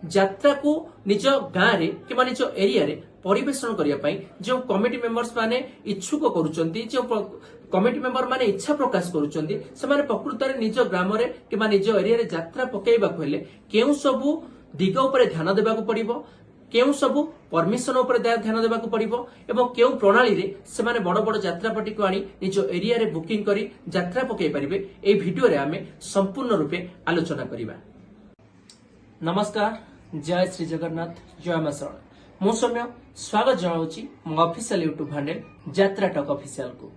যাত্রা को निज गाँव रे कि निज एरिया रे परिवेषण करने जो कमिटी मेंबर्स माने इच्छुक करुचंती जो कमिटी मेंबर माने इच्छा प्रकाश करुचंती से माने प्रकृत रे निज ग्राम रे कि निज एरिया रे यात्रा पकेइबा हेले केउ सबु दिग उपरे ध्यान देबाकू पड़िबो केउ सबु परमिशन उपरे ध्यान देबाकू पड़िबो एवं केउ प्रणाली रे से माने बड़ बड़ यात्रापाटी को आनी निज एरिया रे बुकिंग करी यात्रा पकेइ परिबे ए वीडियो रे आमे संपूर्ण रूपे आलोचना करिबा। नमस्कार, जय श्री जगन्नाथ, जय मां शरण। मु सौम्य स्वागत जनाऊँगी मो ऑफिशियल यूट्यूब हैंडल यात्रा टॉक ऑफिशियल को।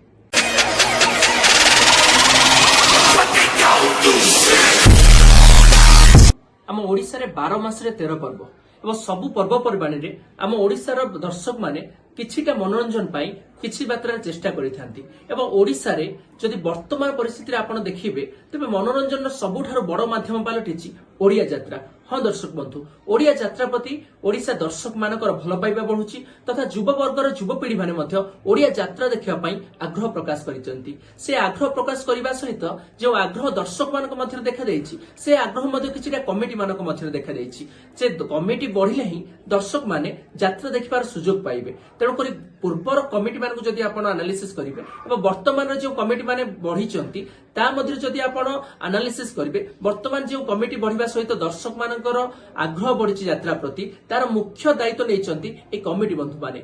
आम ओडिशा रे 12 मास रे 13 पर्व एवं सबु पर्वपर्वाणी रे आम ओडिशार दर्शक माने किछिटा मनोरंजन पाई किछि मात्रा चेष्टा करिथांती एवं ओडिशा रे जदि वर्तमान परिस्थिति रे आपण देखिबे तबे मनोरंजन सबुठारु बड़ माध्यम पालटिछि ओडिया यात्रा। हाँ दर्शक बंधु, ओडिया यात्रा प्रति ओडिशा दर्शक मानकर भल पाइबा बढ़ुछि तथा युवा वर्गर युवपीढ़ी माने मध्य ओडिया यात्रा देखिबा पई आग्रह प्रकाश करिसंती। से आग्रह प्रकाश करिबा सहित जो आग्रह दर्शक मानक मध्य देखा देइछि से आग्रह मध्य किछिटा कमिटी मानक मध्य देखा देइछि। से कमिटी बढ़िले ही दर्शक माने यात्रा देखिबार सुযোଗ पाइबे। तेणु करी पूर्वर कमिटी मानक जदि आपण एनालिसिस करिवे एवं वर्तमान जो कमिटी माने बढ़िचंती ता मध्य जदि आपण एनालिसिस करिवे वर्तमान जो कमिटी बढ़िबा सहित दर्शक मानकर आग्रह बढ़ी यात्रा प्रति तार मुख्य दायित्व नहीं ए कमिटी बंधु माने।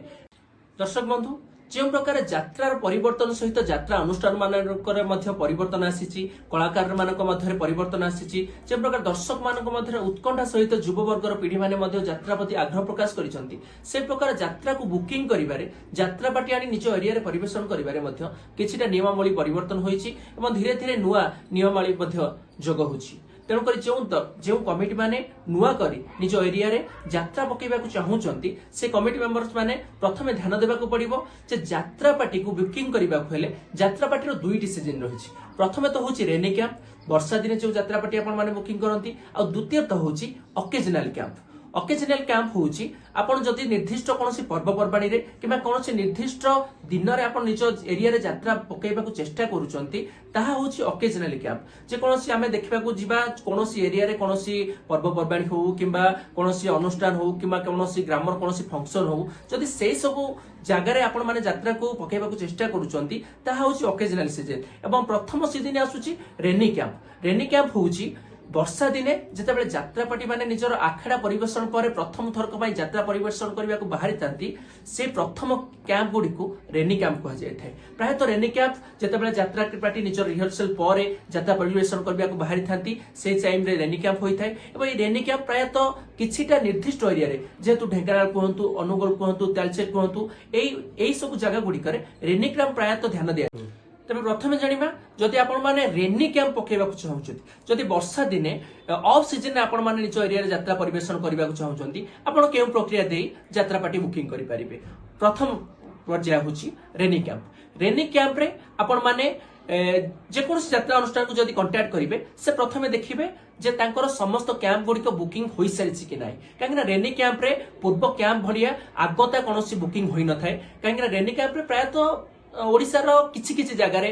दर्शक बंधु, जो प्रकार यात्रार परिवर्तन सहित यात्रा अनुष्ठान मानकर मध्य परिवर्तन आसीछि, कलाकार मानक मध्य परिवर्तन आसीछि, जे प्रकार दर्शक मानक मध्य उत्कंठा सहित युव वर्गर पीढ़ी माने मध्य यात्रा प्रति आग्रह प्रकाश करिसंती। से प्रकार यात्रा को बुकिंग करिबारे यात्रा पार्टी आनी निज एरिया रे परिवेषण करिबारे मध्य किछिटा नियमावली परिवर्तन होईछि एवं धीरे धीरे नुआ नियमावली मध्य जोग होछि। तेणुक जो कमिटी माने नुआ करी निज एरिया रे यात्रा पकेबा चाहूचंती से कमिटी मेंबर्स माने प्रथमे ध्यान देबाकू पड़िबो जे यात्रा पार्टी को बुकिंग करबा हेले यात्रा पार्टी रो दुईटी सीजन रहिछि। प्रथमे तो होछि रेनी कैंप, वर्षा दिने जो यात्रा पार्टी आपण माने बुकिंग करंती, आ द्वितीय तो होछि ओकेजनल कैंप। ओकेजनल कैंप होछि आपण जदि निर्दिष्ट कोनोसी पर्वपर्वाणी रे किबा कोनोसी निर्दिष्ट दिन रे आपण निज एरिया रे यात्रा पकेबाकू चेष्टा करूचंती ताहा होछि ओकेजनल कैंप। जे कोनोसी आमे देखबाकू जिबा कोनोसी एरिया रे कोनोसी पर्वपर्वाणी हो किबा कोनोसी अनुष्ठान हो किबा कोनोसी ग्रामर कोनोसी फंक्शन हो जदि सेई सबु जगह रे आपण माने यात्रा को पकेबाकू चेष्टा करूचंती ताहा होछि ओकेजनल सीजन। एवं प्रथम सीजन आसुछि रेनी कैंप। रेनी कैंप होछि वर्षा दिने जेतेबेले यात्रा पार्टी माने निजर आखड़ा परिवेषण पर प्रथम थरक पई यात्रा परिवेषण करबा को बाहरी तांती से प्रथम कैंप गुडी को रेनी कैंप कहा जाय थाए। प्राय तो रेनी कैंप जेतेबेले यात्रा पार्टी निजर रिहर्सल पर यात्रा परिवेषण करबा को बाहरी थांती से टाइम रे रेनी कैंप होई थाए। एवं ए रेनी कैंप प्राय तो किछिटा निर्दिष्ट एरिया रे जेतु ढेंकानाल कहंतु, अनुगुल कहंतु, तालचेर कहंतु एई सब जगह गुडी करे रेनी कैंप प्राय तो ध्यान दिया। तबे प्रथमे जानिबा जदि आपण माने रेनी कैंप पकेबा चाहूछथि, जदि वर्षा दिने ऑफ सीजन आपण माने निज एरिया रे यात्रा परिवेषण करबा चाहूछथि आपण केउ प्रक्रिया देई यात्रा पार्टी बुकिंग करि परिबे। प्रथम पर्याय होछि रेनी कैंप। रेनी कैंप रे आपण माने जे कोनोसी यात्रा अनुष्ठान को जदि कांटेक्ट करिवे से प्रथमे देखिबे जे तांकर समस्त कैंप गुडी को बुकिंग होई सारिछि कि नाही। काहेकि रेनी कैंप रे पूर्व कैंप भलिया आगता कोनोसी बुकिंग होई न थाए। काहेकि रेनी कैंप रे प्राय तो ओडिशार किछि किछि जगह रे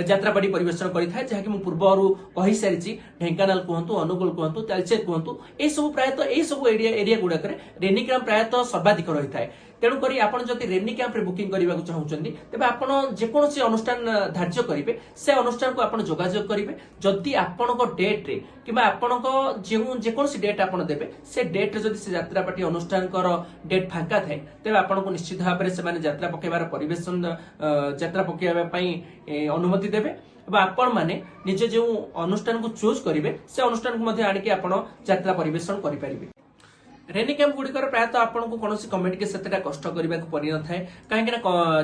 यात्रा पार्टी परिवेषण करिथाय जहा कि मु पूर्वरु कहि सारिछि। ढेंकानाल कहंतु, अनुगुल कहंतु, तालचेर कहंतु ए सब प्राय तो ए सब एरिया गुडा करे रेनी कैंप प्राय तो सर्वाधिक रहिथाय। तेणु करी आपण जदि रेनी कैंप रे बुकिंग करबा चाहूचंदी तेबे आपण जे कोनोसी अनुष्ठान धार्य करिवे से अनुष्ठान को आपण जोगाजोग करिवे। जदि आपनको डेट रे किबा आपनको जे कोनोसी डेट आपण देबे से डेट रे जदि से यात्रा पार्टी अनुष्ठान कर डेट फांका थाए तेबे आपनको निश्चित भाव रे से माने यात्रा पकेबार परिवेषण यात्रा पकेबा पई अनुमति देबे। आपण माने निजे जो अनुष्ठान को चूज करिवे से अनुष्ठान को मध्ये आनिके आपण यात्रा परिवेषण करि परिबे। रेनी कैंप गुड़िकर प्राय तो आपको कौन कमिटी के सेतेटा कष्ट करने को पड़ी न थाए। कहीं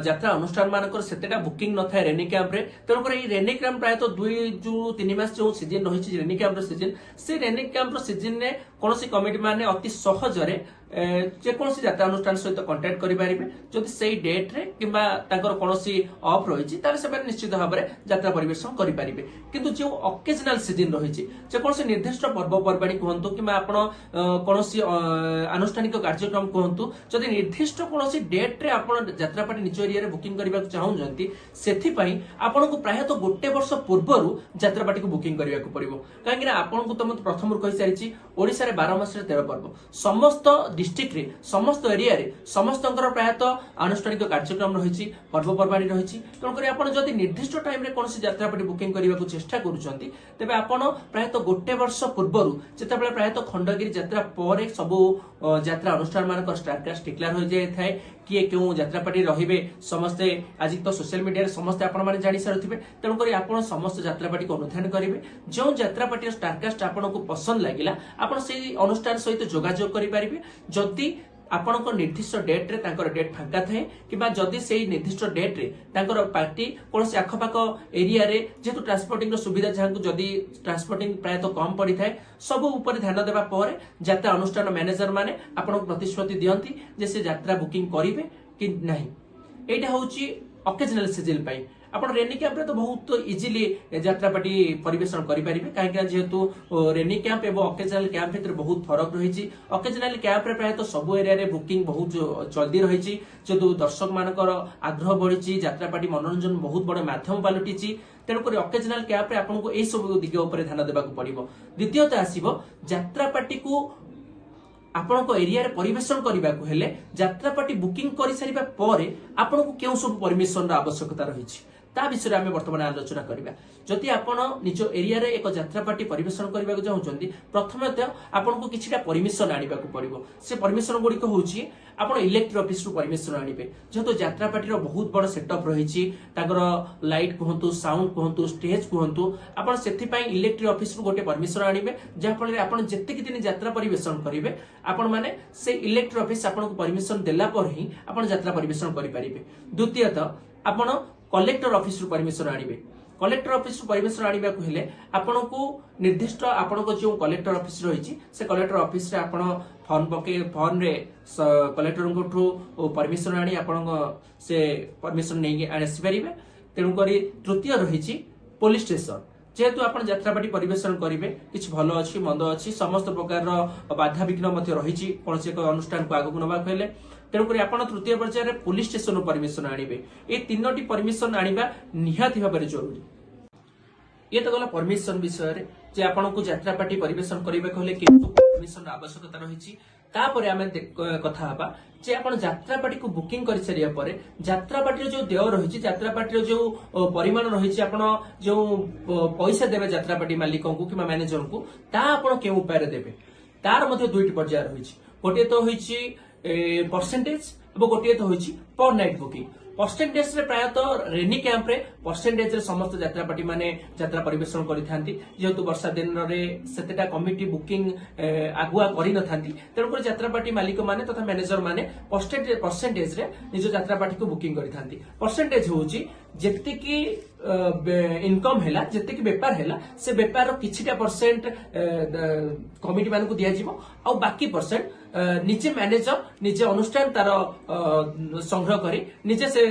यात्रा अनुष्ठान मानकर सेतेटा बुकिंग न थाए रेनी कैंप रे। तेणुक रेनी कैंप प्राय तो 2-3 मास जो सीजन रही रेनी कैंप सीजन से रेनी कैंप सीजन ने कौन कमिटी माने अति सहजरे ଯେକୌଣସି ଯାତ୍ରା ଅନୁଷ୍ଠାନ ସହିତ କଣ୍ଟାକ୍ଟ କରିପାରିବେ ଯଦି ସେଇ ଡେଟ୍ରେ କିମ୍ବା ତାଙ୍କର କୌଣସି ଅଫ୍ ରହିଛି ତାହେଲେ ସେମାନେ ନିଶ୍ଚିତ ଭାବରେ ଯାତ୍ରା ପରିବେଷଣ କରିପାରିବେ। କିନ୍ତୁ ଯେଉଁ ଅକେଜନାଲ ସିଜନ ରହିଛି ଯେକୌଣସି ନିର୍ଦ୍ଦିଷ୍ଟ ପର୍ବପର୍ବାଣୀ କୁହନ୍ତୁ କିମ୍ବା ଆପଣ କୌଣସି ଆନୁଷ୍ଠାନିକ କାର୍ଯ୍ୟକ୍ରମ କୁହନ୍ତୁ ଯଦି ନିର୍ଦ୍ଦିଷ୍ଟ କୌଣସି ଡେଟ୍ରେ ଆପଣ ଯାତ୍ରା ପାର୍ଟି ନିଜ ଏରିଆରେ ବୁକିଂ କରିବାକୁ ଚାହୁଁଛନ୍ତି ସେଥିପାଇଁ ଆପଣଙ୍କୁ ପ୍ରାୟତଃ ଗୋଟେ ବର୍ଷ ପୂର୍ବରୁ ଯାତ୍ରା ପାର୍ଟିକୁ ବୁକିଂ କରିବାକୁ ପଡିବ। କାହିଁକି ନା ଆପଣଙ୍କୁ ତ ମୁଁ ପ୍ରଥମରୁ କହିସାରିଛି ଓଡ଼ିଶାରେ 12 ମାସରେ 13 ପର୍ବ ସମସ୍ତ ଡିଷ୍ଟ୍ରିକ୍ଟରେ ସମସ୍ତ ଏରିଆରେ ସମସ୍ତଙ୍କର ପ୍ରାୟତଃ ଆନୁଷ୍ଠାନିକ କାର୍ଯ୍ୟକ୍ରମ ରହିଛି ପର୍ବପର୍ବାଣୀ ରହିଛି। ତେଣୁକରି ଆପଣ ଯଦି ନିର୍ଦ୍ଦିଷ୍ଟ ଟାଇମରେ କୌଣସି ଯାତ୍ରା ପାର୍ଟି ବୁକିଂ କରିବାକୁ ଚେଷ୍ଟା କରୁଛନ୍ତି ତେବେ ଆପଣ ପ୍ରାୟତଃ ଗୋଟେ ବର୍ଷ ପୂର୍ବରୁ ଯେତେବେଳେ ପ୍ରାୟତଃ ଖଣ୍ଡଗିରି ଯାତ୍ରା ପରେ ସବୁ ଯାତ୍ରା ଅନୁଷ୍ଠାନ ମାନଙ୍କର ଷ୍ଟାରକାଷ୍ଟ ଡିକ୍ଲେୟାର ହୋଇଯାଇଥାଏ କିଏ କେଉଁ ଯାତ୍ରା ପାର୍ଟି ରହିବେ ସମସ୍ତେ ଆଜି ତ ସୋସିଆଲ ମିଡିଆରେ ସମସ୍ତେ ଆପଣମାନେ ଜାଣି ସାରୁଥିବେ। ତେଣୁକରି ଆପଣ ସମସ୍ତ ଯାତ୍ରା ପାର୍ଟିକୁ ଅନୁଧ୍ୟାନ କରିବେ ଯେଉଁ ଯାତ୍ରା ପାର୍ଟିର ଷ୍ଟାରକାଷ୍ଟ ଆପଣଙ୍କୁ ପସନ୍ଦ ଲାଗିଲା ଆପଣ ସେଇ ଅନୁଷ୍ଠାନ ସହିତ ଯୋଗାଯୋଗ କରିପାରିବେ। ଯଦି ଆପଣଙ୍କ ନିର୍ଦ୍ଦିଷ୍ଟ ଡେଟ୍ରେ ତାଙ୍କର ଡେଟ୍ ଫାଙ୍କା ଥାଏ କିମ୍ବା ଯଦି ସେଇ ନିର୍ଦ୍ଦିଷ୍ଟ ଡେଟ୍ରେ ତାଙ୍କର ପାର୍ଟି କୌଣସି ଆଖପାଖ ଏରିଆରେ ଯେହେତୁ ଟ୍ରାନ୍ସପୋର୍ଟିଂର ସୁବିଧା ଯାହାକୁ ଯଦି ଟ୍ରାନ୍ସପୋର୍ଟିଂ ପ୍ରାୟତଃ କମ୍ ପଡ଼ିଥାଏ ସବୁ ଉପରେ ଧ୍ୟାନ ଦେବା ପରେ ଯାତ୍ରା ଅନୁଷ୍ଠାନ ମ୍ୟାନେଜର ମାନେ ଆପଣଙ୍କୁ ପ୍ରତିଶ୍ରୁତି ଦିଅନ୍ତି ଯେ ସେ ଯାତ୍ରା ବୁକିଂ କରିବେ କି ନାହିଁ। ଏଇଟା ହେଉଛି ଅକେଜନାଲ ସିଜନ ପାଇଁ। ଆପଣ ରେନି କ୍ୟାମ୍ପରେ ତ ବହୁତ ଇଜିଲି ଯାତ୍ରା ପାର୍ଟି ପରିବେଷଣ କରିପାରିବେ କାହିଁକିନା ଯେହେତୁ ରେନି କ୍ୟାମ୍ପ ଏବଂ ଅକେଜନାଲ କ୍ୟାମ୍ପ ଭିତରେ ବହୁତ ଫରକ ରହିଛି। ଅକେଜନାଲ କ୍ୟାମ୍ପରେ ପ୍ରାୟତଃ ସବୁ ଏରିଆରେ ବୁକିଂ ବହୁତ ଜଲ୍ଦି ରହିଛି ଯେହେତୁ ଦର୍ଶକ ମାନଙ୍କର ଆଗ୍ରହ ବଢିଛି ଯାତ୍ରା ପାର୍ଟି ମନୋରଞ୍ଜନ ବହୁତ ବଡ ମାଧ୍ୟମ ପାଲଟିଛି। ତେଣୁକରି ଅକେଜନାଲ କ୍ୟାମ୍ପରେ ଆପଣଙ୍କୁ ଏହି ସବୁ ଦିଗ ଉପରେ ଧ୍ୟାନ ଦେବାକୁ ପଡିବ। ଦ୍ୱିତୀୟତଃ ଆସିବ ଯାତ୍ରା ପାର୍ଟିକୁ ଆପଣଙ୍କ ଏରିଆରେ ପରିବେଷଣ କରିବାକୁ ହେଲେ ଯାତ୍ରା ପାର୍ଟି ବୁକିଂ କରିସାରିବା ପରେ ଆପଣଙ୍କୁ କେଉଁ ସବୁ ପରମିଶନର ଆବଶ୍ୟକତା ରହିଛି ତା ବିଷୟରେ ଆମେ ବର୍ତ୍ତମାନ ଆଲୋଚନା କରିବା। ଯଦି ଆପଣ ନିଜ ଏରିଆରେ ଏକ ଯାତ୍ରା ପାର୍ଟି ପରିବେଷଣ କରିବାକୁ ଚାହୁଁଛନ୍ତି ପ୍ରଥମତଃ ଆପଣଙ୍କୁ କିଛିଟା ପରମିଶନ ଆଣିବାକୁ ପଡିବ। ସେ ପରମିଶନ ଗୁଡିକ ହେଉଛି ଆପଣ ଇଲେକ୍ଟ୍ରି ଅଫିସରୁ ପରମିଶନ ଆଣିବେ ଯେହେତୁ ଯାତ୍ରା ପାର୍ଟିର ବହୁତ ବଡ ସେଟଅପ୍ ରହିଛି ତାଙ୍କର ଲାଇଟ୍ କୁହନ୍ତୁ ସାଉଣ୍ଡ କୁହନ୍ତୁ ଷ୍ଟେଜ କୁହନ୍ତୁ ଆପଣ ସେଥିପାଇଁ ଇଲେକ୍ଟ୍ରି ଅଫିସରୁ ଗୋଟେ ପରମିଶନ ଆଣିବେ ଯାହାଫଳରେ ଆପଣ ଯେତିକି ଦିନ ଯାତ୍ରା ପରିବେଷଣ କରିବେ ଆପଣ ମାନେ ସେ ଇଲେକ୍ଟ୍ରି ଅଫିସ ଆପଣଙ୍କୁ ପରମିଶନ ଦେଲା ପରେ ହିଁ ଆପଣ ଯାତ୍ରା ପରିବେଷଣ କରିପାରିବେ। ଦ୍ୱିତୀୟତଃ ଆପଣ କଲେକ୍ଟର ଅଫିସରୁ ପରମିଶନ ଆଣିବେ। କଲେକ୍ଟର ଅଫିସରୁ ପରମିଶନ ଆଣିବାକୁ ହେଲେ ଆପଣଙ୍କୁ ନିର୍ଦ୍ଦିଷ୍ଟ ଆପଣଙ୍କ ଯେଉଁ କଲେକ୍ଟର ଅଫିସ ରହିଛି ସେ କଲେକ୍ଟର ଅଫିସରେ ଆପଣ ଫର୍ମରେ କଲେକ୍ଟରଙ୍କଠୁ ପରମିଶନ ଆଣି ଆପଣଙ୍କ ସେ ପରମିଶନ ନେଇକି ଆସିପାରିବେ। ତେଣୁକରି ତୃତୀୟ ରହିଛି ପୋଲିସ ଷ୍ଟେସନ। ଯେହେତୁ ଆପଣ ଯାତ୍ରା ପାର୍ଟି ପରିବେଷଣ କରିବେ କିଛି ଭଲ ଅଛି ମନ୍ଦ ଅଛି ସମସ୍ତ ପ୍ରକାରର ବାଧାବିଘ୍ନ ମଧ୍ୟ ରହିଛି କୌଣସି ଏକ ଅନୁଷ୍ଠାନକୁ ଆଗକୁ ନେବାକୁ ହେଲେ ତେଣୁକରି ଆପଣ ତୃତୀୟ ପର୍ଯ୍ୟାୟରେ ପୋଲିସ ଷ୍ଟେସନରୁ ପରମିଶନ ଆଣିବେ। ଏ ତିନୋଟି ପରମିଶନ ଆଣିବା ନିହାତି ଭାବରେ ଜରୁରୀ। ଇଏ ତ ଗଲା ପରମିଶନ ବିଷୟରେ ଯେ ଆପଣଙ୍କୁ ଯାତ୍ରା ପାର୍ଟି ପରିବେଷଣ କରିବାକୁ ହେଲେ କିନ୍ତୁ ପରମିଶନର ଆବଶ୍ୟକତା ରହିଛି। ତାପରେ ଆମେ କଥା ହେବା ଯେ ଆପଣ ଯାତ୍ରା ପାର୍ଟିକୁ ବୁକିଂ କରିସାରିବା ପରେ ଯାତ୍ରା ପାର୍ଟିର ଯୋଉ ଦେୟ ରହିଛି ଯାତ୍ରା ପାର୍ଟିର ଯୋଉ ପରିମାଣ ରହିଛି ଆପଣ ଯୋଉ ପଇସା ଦେବେ ଯାତ୍ରା ପାର୍ଟି ମାଲିକଙ୍କୁ କିମ୍ବା ମ୍ୟାନେଜରଙ୍କୁ ତାହା ଆପଣ କେଉଁ ଉପାୟରେ ଦେବେ ତାର ମଧ୍ୟ ଦୁଇଟି ପର୍ଯ୍ୟାୟ ରହିଛି। ଗୋଟିଏ ତ ହୋଇଛି परसेंटेज और गोटे तो होइछि पर नाइट बुकिंग। परसेंटेज रे प्रायतः रेनी कैंप रे परसेंटेज रे समस्त यात्रा पार्टी माने यात्रा परिवेषण करिथांती जेहेतु वर्षा दिन रे सेतेटा कमिटी बुकिंग आगुआ करि नथांती तेणुकर यात्रा पार्टी मालिक माने तथा मैनेजर माने परसेंटेज रे निज यात्रा पार्टी को बुकिंग करिथांती। परसेंटेज होउछि जेतिकी इनकम हैला जेतिकी व्यापार हैला से व्यापार रो किछिटा परसेंट कमिटी मानकु दिया जिवो आ बाकी परसेंट निजे मैनेजर निजे अनुष्ठान तार संग्रह करी निजे से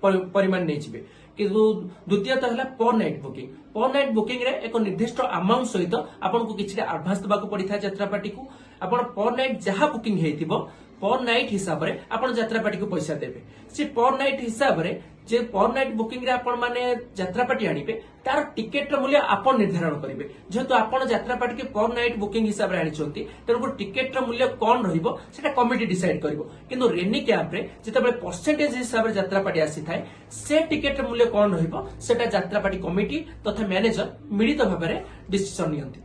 परिमाण नहीं जिवे। किंतु द्वितीयतः है पर नाइट बुकिंग। पर नाइट बुकिंग रे एक निर्दिष्ट अमाउंट सहित आपको किसी एडवांस देवाक पड़ी था यात्रा पार्टी को। आपण पर नाइट जहाँ बुकिंग हेतिबो पर नाइट हिसाब रे आपण यात्रा पार्टी को पैसा देबे। से पर नाइट हिसाब रे जे पर नाइट बुकिंग रे आपण माने यात्रा पार्टी आनिबे तार टिकेट र मूल्य आपण निर्धारण करिवे। जेहेतु आपण यात्रा पार्टी के पर नाइट बुकिंग हिसाब रे आनिचंती तेणु टिकेट र मूल्य कोन रहिबो सेटा कमिटी डिसाइड करिवो। किंतु रेनी कैंप रे जेतेबेले परसेंटेज हिसाब रे यात्रा पार्टी आसी थाए से टिकेट र मूल्य कोन रहिबो सेटा यात्रा पार्टी कमिटी तथा मैनेजर मिलित भाबरे डिसिजन नियंती।